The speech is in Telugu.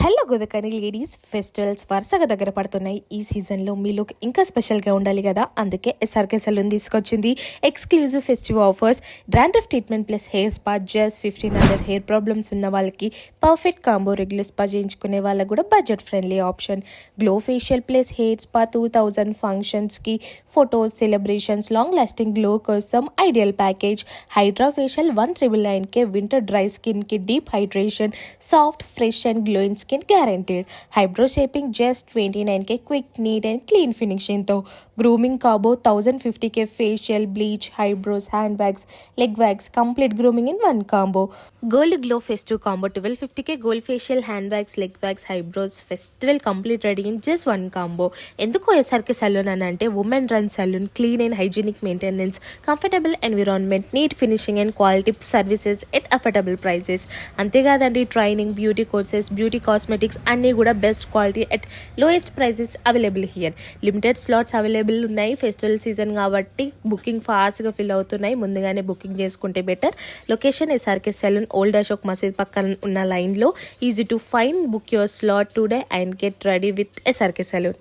హలో గోదకని లేడీస్, ఫెస్టివల్స్ వరుసగా దగ్గర పడుతున్నాయి. ఈ సీజన్లో మీ లుక్ ఇంకా స్పెషల్గా ఉండాలి కదా, అందుకే ఎస్ఆర్కే సెలూన్ తీసుకొచ్చింది exclusive festive offers. Dandruff treatment plus hair spa just 1500. Hair problems ఉన్న వాళ్ళకి పర్ఫెక్ట్ కాంబో. రెగ్యులర్ స్పా చేయించుకునే వాళ్ళకి కూడా budget friendly option. Glow facial plus hair spa 2000. ఫంక్షన్స్కి, photos, celebrations, long lasting glow కోసం ideal package. Hydra facial 1999K. Winter dry స్కిన్కి deep hydration, soft, fresh and glowing skin guaranteed. Eyebrow shaping just 29K. Quick, neat and clean finishing తో. Grooming combo 1050K. Facial, bleach, eyebrows, hand wax, leg wax, complete grooming in one combo. Gold glow festive combo 1250K. Gold facial, hand wax, leg wax, eyebrows, festival complete ready in just one combo. ఎందుకు ఎస్ఆర్కే సలూన్ అని అంటే women run salon, clean and hygienic maintenance, comfortable environment, neat finishing and quality services at affordable prices. అంతేకాదండి, training, beauty courses, beauty cosmetics అన్నీ కూడా best quality at lowest prices available here. Limited slots available ఉన్నాయి. ఫెస్టివల్ సీజన్ కాబట్టి బుకింగ్ ఫాస్ట్గా ఫిల్ అవుతున్నాయి. ముందుగానే బుకింగ్ చేసుకుంటే better. Location SRK salon, old Ashok మసీద్ పక్కన ఉన్న లైన్లో. Easy to find. Book your slot today and get ready with SRK salon.